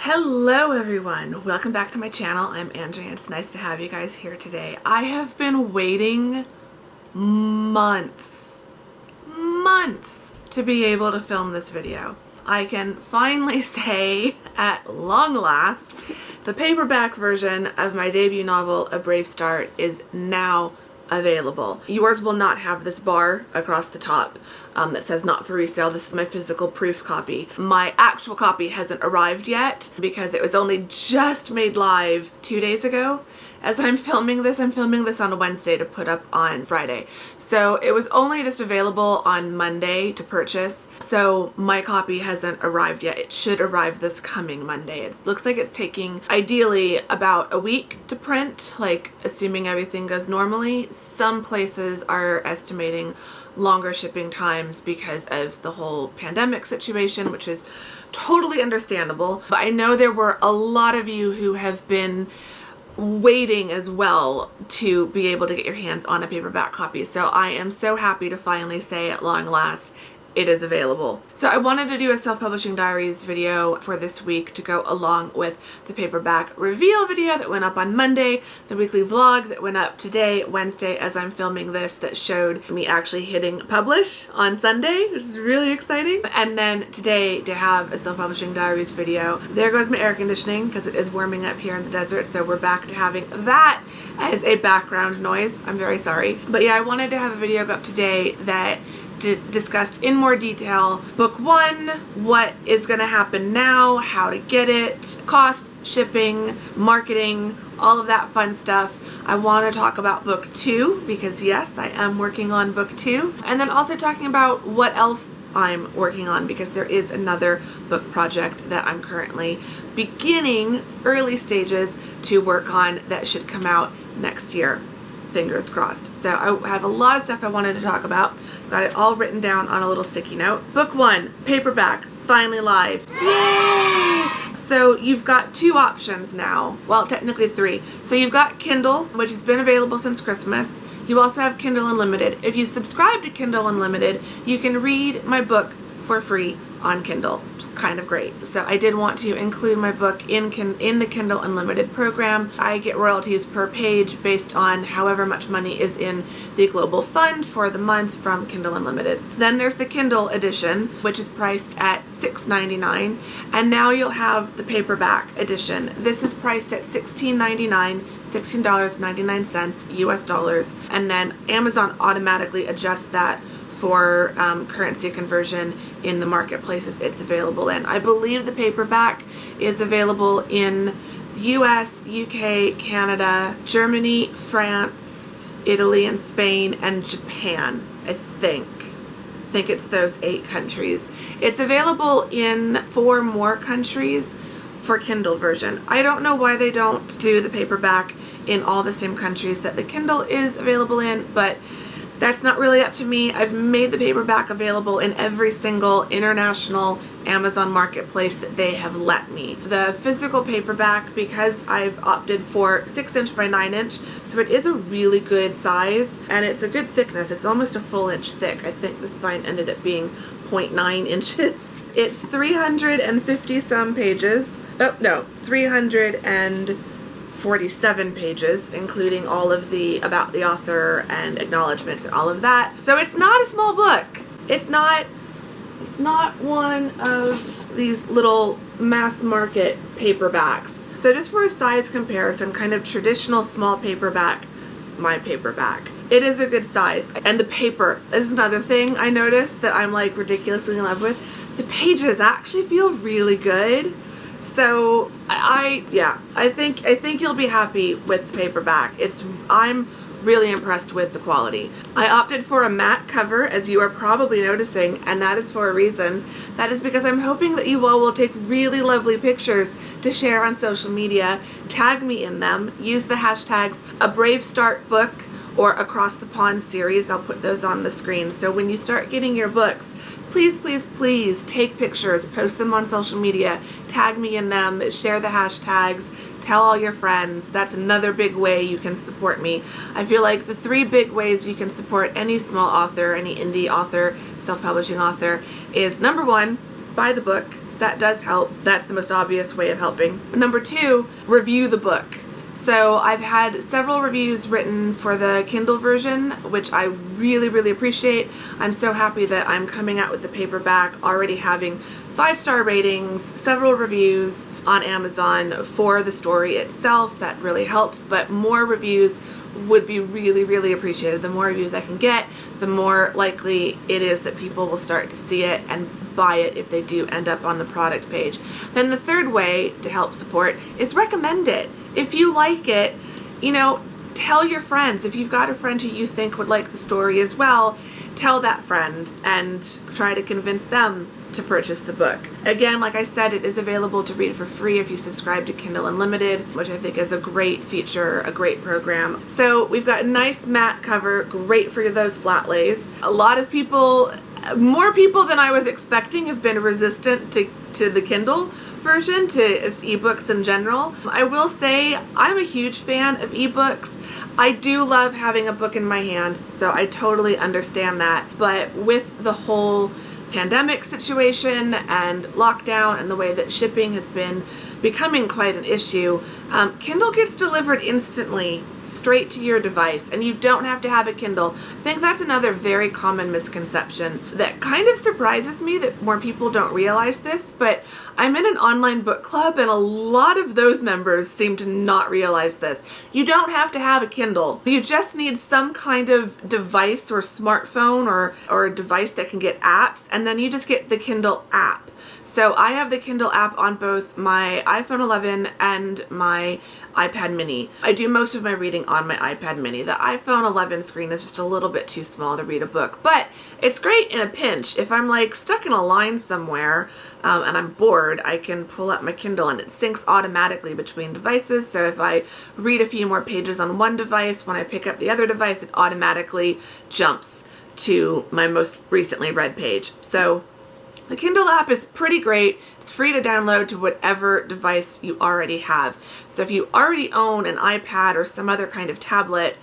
Hello everyone, welcome back to my channel. I'm Andrea. It's nice to have you guys here today. I have been waiting months to be able to film this video. I can finally say at long last, the paperback version of my debut novel, A Brave Start, is now available. Yours will not have this bar across the top that says not for resale. This is my physical proof copy. My actual copy hasn't arrived yet because it was only just made live 2 days ago. As I'm filming this on a Wednesday to put up on Friday. So it was only just available on Monday to purchase. So my copy hasn't arrived yet. It should arrive this coming Monday. It looks like it's taking ideally about a week to print, like assuming everything goes normally. Some places are estimating longer shipping times because of the whole pandemic situation, which is totally understandable. But I know there were a lot of you who have been waiting as well to be able to get your hands on a paperback copy. So I am so happy to finally say at long last it is available. So I wanted to do a self-publishing diaries video for this week to go along with the paperback reveal video that went up on Monday, the weekly vlog that went up today, Wednesday, as I'm filming this, that showed me actually hitting publish on Sunday, which is really exciting. And then today to have a self-publishing diaries video. There goes my air conditioning because it is warming up here in the desert, so we're back to having that as a background noise. I'm very sorry. But yeah, I wanted to have a video go up today that discussed in more detail book one, what is going to happen now, how to get it, costs, shipping, marketing, all of that fun stuff. I want to talk about book two because yes, I am working on book two, and then also talking about what else I'm working on because there is another book project that I'm currently beginning early stages to work on that should come out next year. Fingers crossed. So I have a lot of stuff I wanted to talk about. Got it all written down on a little sticky note. Book one, paperback, finally live. Yay! So you've got two options now. Well, technically three. So you've got Kindle, which has been available since Christmas. You also have Kindle Unlimited. If you subscribe to Kindle Unlimited, you can read my book for free on Kindle, which is kind of great. So I did want to include my book in the Kindle Unlimited program. I get royalties per page based on however much money is in the global fund for the month from Kindle Unlimited. Then there's the Kindle edition, which is priced at $6.99, and now you'll have the paperback edition. This is priced at $16.99, $16.99 US dollars, and then Amazon automatically adjusts that for currency conversion in the marketplaces it's available in. I believe the paperback is available in US, UK, Canada, Germany, France, Italy, and Spain, and Japan, I think. I think it's those 8 countries. It's available in 4 more countries for Kindle version. I don't know why they don't do the paperback in all the same countries that the Kindle is available in, but that's not really up to me. I've made the paperback available in every single international Amazon marketplace that they have let me. The physical paperback, because I've opted for 6" by 9", so it is a really good size and it's a good thickness. It's almost a full inch thick. I think the spine ended up being 0.9 inches. It's 350 some pages. Oh no, 347 pages, including all of the about the author and acknowledgments and all of that. So it's not a small book. It's not one of these little mass market paperbacks. So just for a size comparison, kind of traditional small paperback, my paperback, it is a good size. And the paper, this is another thing I noticed that I'm like ridiculously in love with. The pages actually feel really good. So I think you'll be happy with the paperback. I'm really impressed with the quality. I opted for a matte cover, as you are probably noticing, and that is for a reason. That is because I'm hoping that you all will take really lovely pictures to share on social media, tag me in them, use the hashtags A Brave Start Book or Across the Pond series. I'll put those on the screen. So when you start getting your books, please, please, please take pictures, post them on social media, tag me in them, share the hashtags, tell all your friends. That's another big way you can support me. I feel like the 3 big ways you can support any small author, any indie author, self-publishing author is number 1, buy the book. That does help. That's the most obvious way of helping. Number 2, review the book. So I've had several reviews written for the Kindle version, which I really, really appreciate. I'm so happy that I'm coming out with the paperback, already having 5-star ratings, several reviews on Amazon for the story itself. That really helps, but more reviews would be really, really appreciated. The more reviews I can get, the more likely it is that people will start to see it and buy it if they do end up on the product page. Then the third way to help support is recommend it. If you like it, tell your friends. If you've got a friend who you think would like the story as well, tell that friend and try to convince them to purchase the book. Again, like I said, it is available to read for free if you subscribe to Kindle Unlimited, which I think is a great feature, a great program. So we've got a nice matte cover, great for those flat lays. A lot of people, more people than I was expecting, have been resistant to the Kindle version, to ebooks in general. I will say I'm a huge fan of ebooks. I do love having a book in my hand, so I totally understand that. But with the whole pandemic situation and lockdown and the way that shipping has been becoming quite an issue, Kindle gets delivered instantly straight to your device, and you don't have to have a Kindle. I think that's another very common misconception that kind of surprises me that more people don't realize this, but I'm in an online book club and a lot of those members seem to not realize this. You don't have to have a Kindle. You just need some kind of device or smartphone or a device that can get apps, and then you just get the Kindle app. So I have the Kindle app on both my iPhone 11 and my iPad mini. I do most of my reading on my iPad mini. The iPhone 11 screen is just a little bit too small to read a book, but it's great in a pinch. If I'm stuck in a line somewhere and I'm bored, I can pull up my Kindle and it syncs automatically between devices. So if I read a few more pages on one device, when I pick up the other device, it automatically jumps to my most recently read page. So the Kindle app is pretty great. It's free to download to whatever device you already have. So if you already own an iPad or some other kind of tablet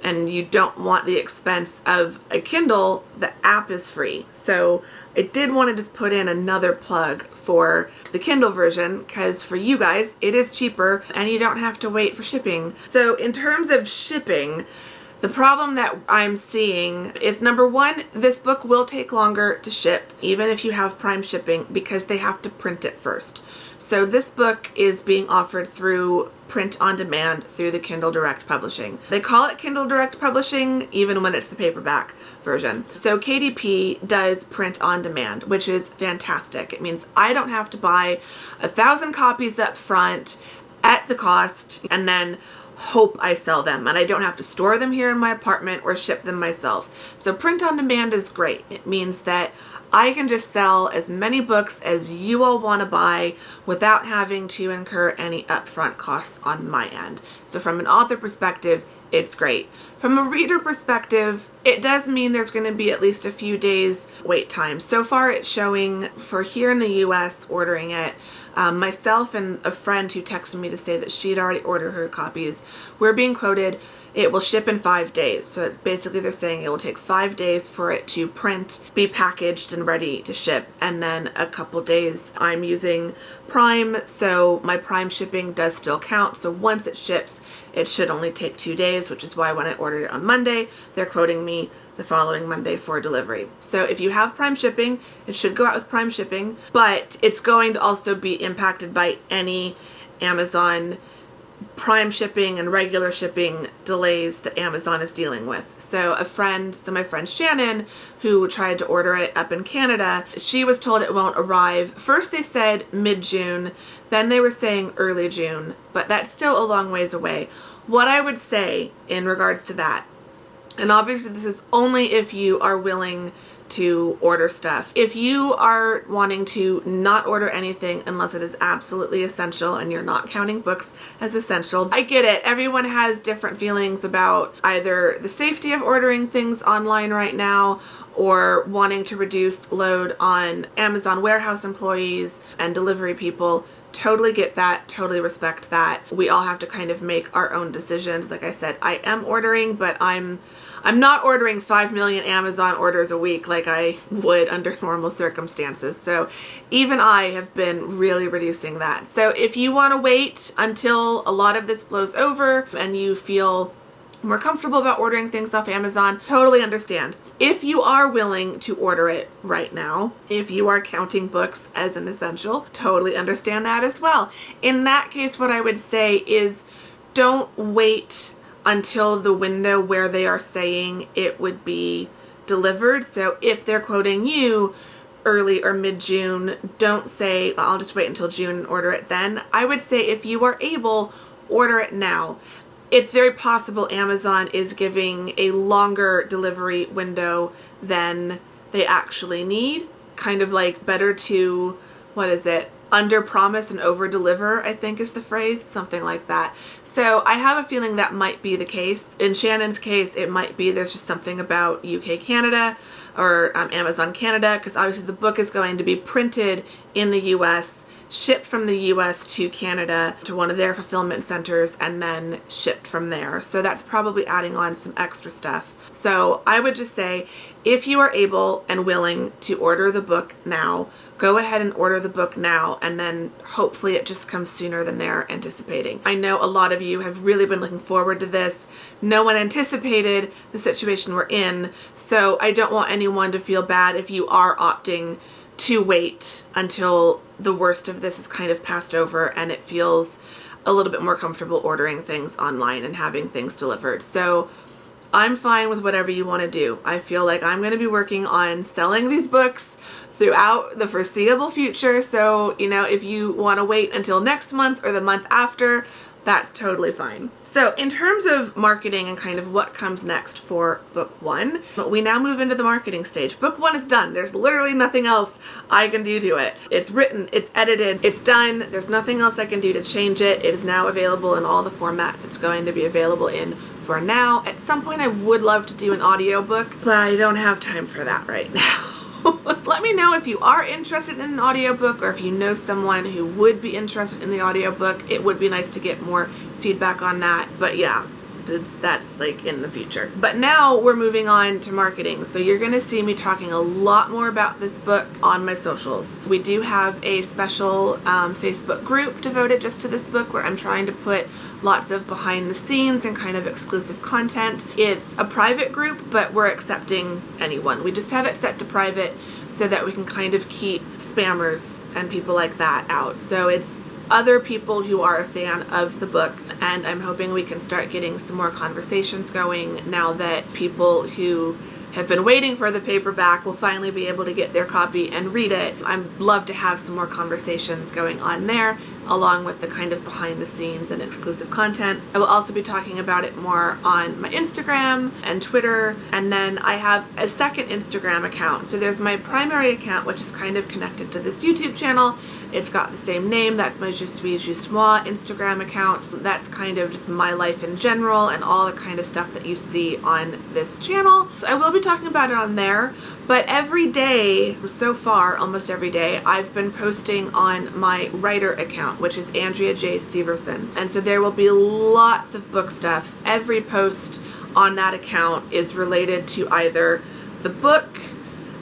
and you don't want the expense of a Kindle, the app is free. So I did want to just put in another plug for the Kindle version because for you guys, it is cheaper and you don't have to wait for shipping. So in terms of shipping, the problem that I'm seeing is, number 1, this book will take longer to ship, even if you have Prime shipping, because they have to print it first. So this book is being offered through print on demand through the Kindle Direct Publishing. They call it Kindle Direct Publishing even when it's the paperback version. So KDP does print on demand, which is fantastic. It means I don't have to buy 1,000 copies up front at the cost and then hope I sell them, and I don't have to store them here in my apartment or ship them myself. So print on demand is great. It means that I can just sell as many books as you all want to buy without having to incur any upfront costs on my end. So from an author perspective, it's great. From a reader perspective, it does mean there's going to be at least a few days wait time. So far it's showing for here in the US ordering it, myself and a friend who texted me to say that she'd already ordered her copies, we're being quoted, it will ship in 5 days. So basically they're saying it will take 5 days for it to print, be packaged and ready to ship. And then a couple days. I'm using Prime, so my Prime shipping does still count. So once it ships, it should only take 2 days, which is why when I ordered it on Monday, they're quoting me the following Monday for delivery. So if you have Prime shipping, it should go out with Prime shipping, but it's going to also be impacted by any Amazon Prime shipping and regular shipping delays that Amazon is dealing with. So my friend Shannon, who tried to order it up in Canada, she was told it won't arrive. First they said mid-June, then they were saying early June, but that's still a long ways away. What I would say in regards to that, and obviously this is only if you are willing to order stuff. If you are wanting to not order anything unless it is absolutely essential and you're not counting books as essential, I get it. Everyone has different feelings about either the safety of ordering things online right now or wanting to reduce load on Amazon warehouse employees and delivery people. Totally get that, totally respect that. We all have to kind of make our own decisions. Like I said, I am ordering, but I'm not ordering 5 million Amazon orders a week like I would under normal circumstances. So even I have been really reducing that. So if you want to wait until a lot of this blows over and you feel more comfortable about ordering things off Amazon, totally understand. If you are willing to order it right now, if you are counting books as an essential, totally understand that as well. In that case, what I would say is don't wait until the window where they are saying it would be delivered. So if they're quoting you early or mid-June, don't say, I'll just wait until June and order it then. I would say if you are able, order it now. It's very possible Amazon is giving a longer delivery window than they actually need. Kind of like better to, under promise and over deliver, I think is the phrase, something like that. So I have a feeling that might be the case. In Shannon's case, it might be there's just something about UK Canada or Amazon Canada, because obviously the book is going to be printed in the US, shipped from the US to Canada to one of their fulfillment centers, and then shipped from there. So that's probably adding on some extra stuff. So I would just say, if you are able and willing to order the book now, go ahead and order the book now, and then hopefully it just comes sooner than they're anticipating. I know a lot of you have really been looking forward to this. No one anticipated the situation we're in, so I don't want anyone to feel bad if you are opting to wait until the worst of this is kind of passed over and it feels a little bit more comfortable ordering things online and having things delivered. So I'm fine with whatever you want to do. I feel like I'm going to be working on selling these books throughout the foreseeable future. So, if you want to wait until next month or the month after, that's totally fine. So in terms of marketing and kind of what comes next for book one, we now move into the marketing stage. Book one is done. There's literally nothing else I can do to it. It's written, it's edited, it's done. There's nothing else I can do to change it. It is now available in all the formats it's going to be available in for now. At some point I would love to do an audiobook, but I don't have time for that right now. Let me know if you are interested in an audiobook or if you know someone who would be interested in the audiobook. It would be nice to get more feedback on that. But yeah, that's like in the future. But now we're moving on to marketing. So you're going to see me talking a lot more about this book on my socials. We do have a special Facebook group devoted just to this book where I'm trying to put lots of behind the scenes and kind of exclusive content. It's a private group, but we're accepting anyone. We just have it set to private so that we can kind of keep spammers and people like that out. So it's other people who are a fan of the book, and I'm hoping we can start getting some more conversations going now that people who have been waiting for the paperback will finally be able to get their copy and read it. I'd love to have some more conversations going on there, along with the kind of behind the scenes and exclusive content. I will also be talking about it more on my Instagram and Twitter, and then I have a second Instagram account. So there's my primary account, which is kind of connected to this YouTube channel. It's got the same name. That's my Je suis juste moi Instagram account. That's kind of just my life in general and all the kind of stuff that you see on this channel. So I will be talking about it on there, but every day so far, almost every day, I've been posting on my writer account, which is Andrea J. Severson. And so there will be lots of book stuff. Every post on that account is related to either the book,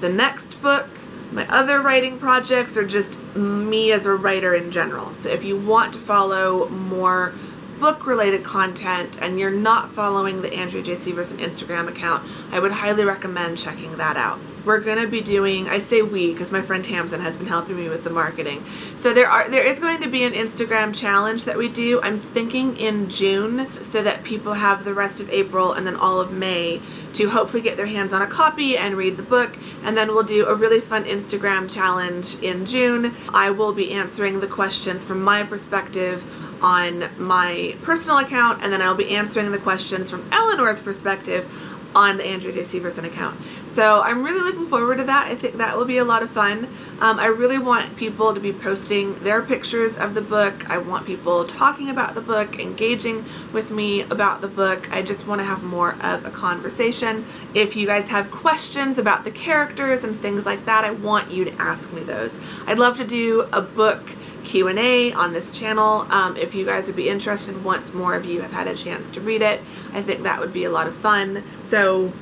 the next book, my other writing projects, or just me as a writer in general. So if you want to follow more book-related content and you're not following the Andrea J. Severson Instagram account, I would highly recommend checking that out. We're going to be doing, I say we because my friend Tamsin has been helping me with the marketing. So there is going to be an Instagram challenge that we do. I'm thinking in June, so that people have the rest of April and then all of May to hopefully get their hands on a copy and read the book. And then we'll do a really fun Instagram challenge in June. I will be answering the questions from my perspective on my personal account, and then I'll be answering the questions from Eleanor's perspective on the Andrea J. Severson account. So I'm really looking forward to that. I think that will be a lot of fun. I really want people to be posting their pictures of the book. I want people talking about the book, engaging with me about the book. I just want to have more of a conversation. If you guys have questions about the characters and things like that, I want you to ask me those. I'd love to do a book Q&A on this channel if you guys would be interested once more of you have had a chance to read it. I think that would be a lot of fun. So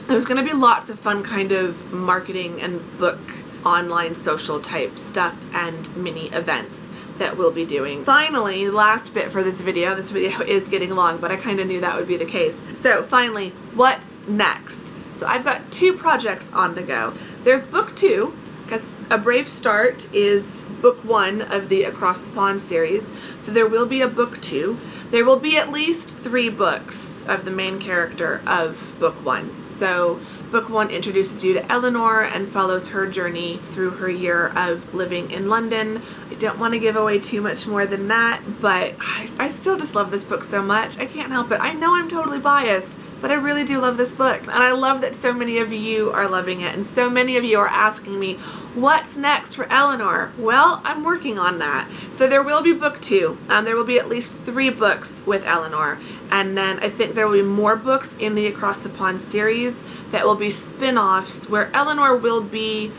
there's going to be lots of fun kind of marketing and book online social type stuff and mini events that we'll be doing. Finally, last bit for this video is getting long, but I kind of knew that would be the case. So finally, what's next? So I've got 2 projects on the go. There's book 2, because A Brave Start is book 1 of the Across the Pond series, so there will be a book 2. There will be at least 3 books of the main character of book 1. So book 1 introduces you to Eleanor and follows her journey through her year of living in London. I don't want to give away too much more than that, but I still just love this book so much. I can't help it. I know I'm totally biased, but I really do love this book. And I love that so many of you are loving it, and so many of you are asking me, what's next for Eleanor? Well, I'm working on that. So there will be book 2. There will be at least 3 books with Eleanor. And then I think there will be more books in the Across the Pond series that will be spin-offs where Eleanor will be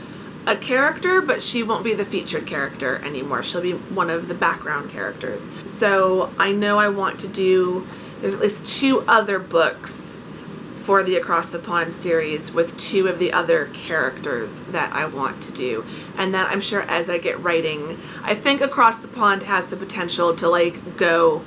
a character, but she won't be the featured character anymore. She'll be one of the background characters. So I know I want to do, there's at least 2 other books for the Across the Pond series with 2 of the other characters that I want to do. And then I'm sure as I get writing, I think Across the Pond has the potential to like go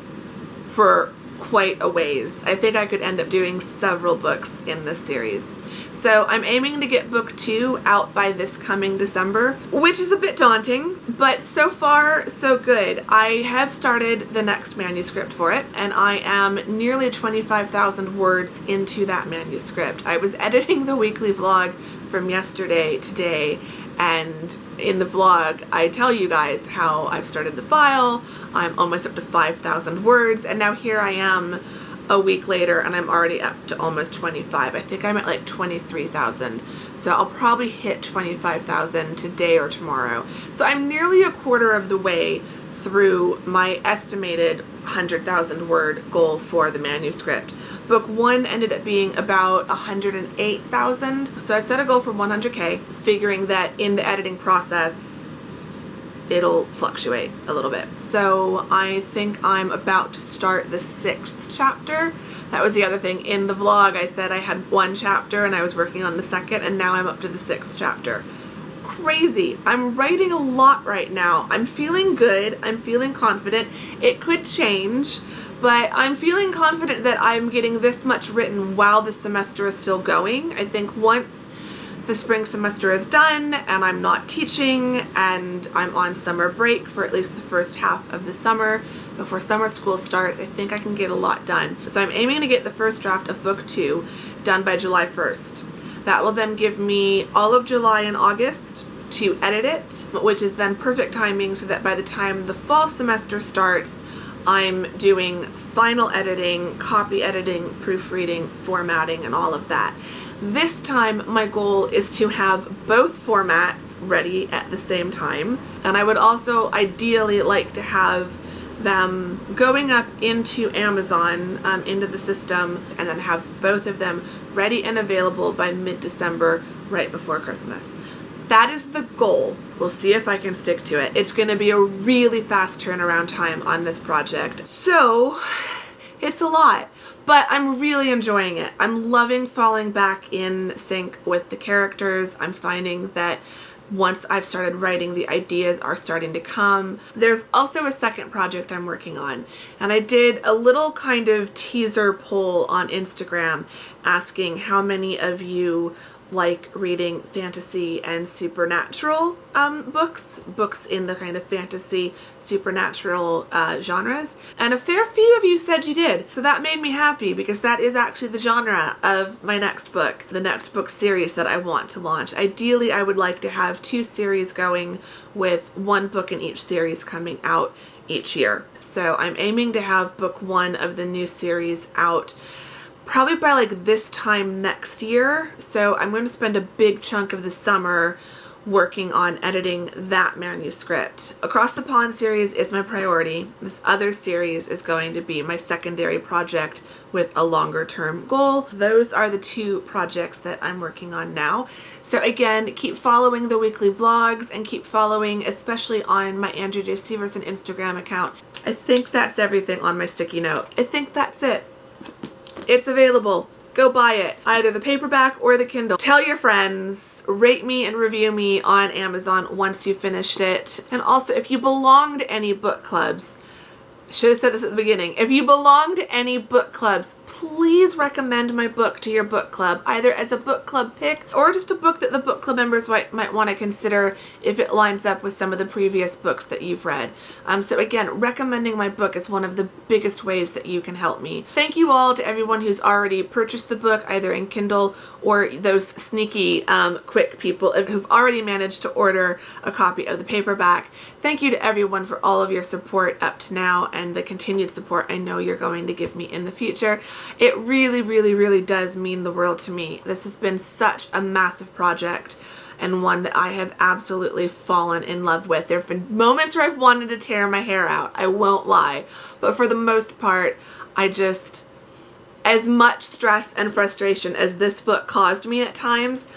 for quite a ways. I think I could end up doing several books in this series. So I'm aiming to get book 2 out by this coming December, which is a bit daunting, but so far so good. I have started the next manuscript for it, and I am nearly 25,000 words into that manuscript. I was editing the weekly vlog from yesterday today, and in the vlog I tell you guys how I've started the file. I'm almost up to 5,000 words, and now here I am a week later and I'm already up to almost 25. I think I'm at like 23,000. So I'll probably hit 25,000 today or tomorrow. So I'm nearly a quarter of the way through my estimated 100,000 word goal for the manuscript. Book 1 ended up being about 108,000. So I've set a goal for 100K, figuring that in the editing process it'll fluctuate a little bit. So I think I'm about to start the 6th chapter. That was the other thing. In the vlog I said I had 1 chapter and I was working on the 2nd, and now I'm up to the 6th chapter. Crazy. I'm writing a lot right now. I'm feeling good. I'm feeling confident. It could change, but I'm feeling confident that I'm getting this much written while the semester is still going. I think once the spring semester is done and I'm not teaching and I'm on summer break for at least the first half of the summer before summer school starts, I think I can get a lot done. So I'm aiming to get the first draft of book 2 done by July 1st. That will then give me all of July and August to edit it, which is then perfect timing so that by the time the fall semester starts, I'm doing final editing, copy editing, proofreading, formatting, and all of that. This time my goal is to have both formats ready at the same time, and I would also ideally like to have them going up into Amazon, into the system, and then have both of them ready and available by mid-December, right before Christmas. That is the goal. We'll see if I can stick to it. It's going to be a really fast turnaround time on this project. So it's a lot, but I'm really enjoying it. I'm loving falling back in sync with the characters. I'm finding that once I've started writing, the ideas are starting to come. There's also a second project I'm working on, and I did a little kind of teaser poll on Instagram asking how many of you like reading fantasy and supernatural books in the kind of fantasy supernatural genres, and a fair few of you said you did. So that made me happy because that is actually the genre of my next book, the next book series that I want to launch. Ideally, I would like to have 2 series going with 1 book in each series coming out each year. So I'm aiming to have book 1 of the new series out probably by like this time next year. So I'm going to spend a big chunk of the summer working on editing that manuscript. Across the Pond series is my priority. This other series is going to be my secondary project with a longer term goal. Those are the two projects that I'm working on now. So again, keep following the weekly vlogs and keep following, especially on my Andrew J. Severson Instagram account. I think that's everything on my sticky note. I think that's it. It's available. Go buy it, either the paperback or the Kindle. Tell your friends, rate me and review me on Amazon once you've finished it. And also, if you belong to any book clubs, I should have said this at the beginning. If you belong to any book clubs, please recommend my book to your book club, either as a book club pick or just a book that the book club members might want to consider if it lines up with some of the previous books that you've read. So again, recommending my book is one of the biggest ways that you can help me. Thank you all to everyone who's already purchased the book, either in Kindle or those sneaky, quick people who've already managed to order a copy of the paperback. Thank you to everyone for all of your support up to now and the continued support I know you're going to give me in the future. It really, really, really does mean the world to me. This has been such a massive project and one that I have absolutely fallen in love with. There have been moments where I've wanted to tear my hair out, I won't lie, but for the most part, as much stress and frustration as this book caused me at times,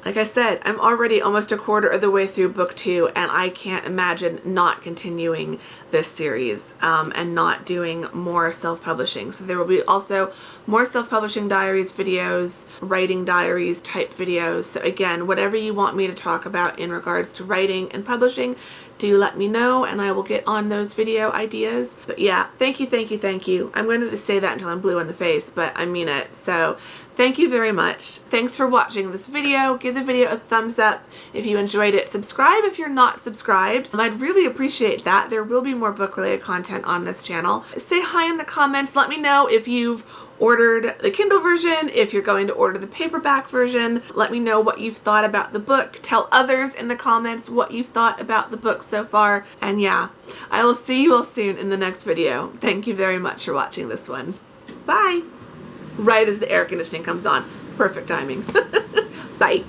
like I said, I'm already almost a quarter of the way through book 2, and I can't imagine not continuing this series and not doing more self-publishing. So there will be also more self-publishing diaries videos, writing diaries type videos. So again, whatever you want me to talk about in regards to writing and publishing, do let me know and I will get on those video ideas. But yeah, thank you, thank you, thank you. I'm going to just say that until I'm blue in the face, but I mean it. So thank you very much. Thanks for watching this video. Give the video a thumbs up if you enjoyed it. Subscribe if you're not subscribed. I'd really appreciate that. There will be more book-related content on this channel. Say hi in the comments. Let me know if you've ordered the Kindle version, if you're going to order the paperback version. Let me know what you've thought about the book. Tell others in the comments what you've thought about the book so far. And yeah, I will see you all soon in the next video. Thank you very much for watching this one. Bye! Right as the air conditioning comes on. Perfect timing. Bye.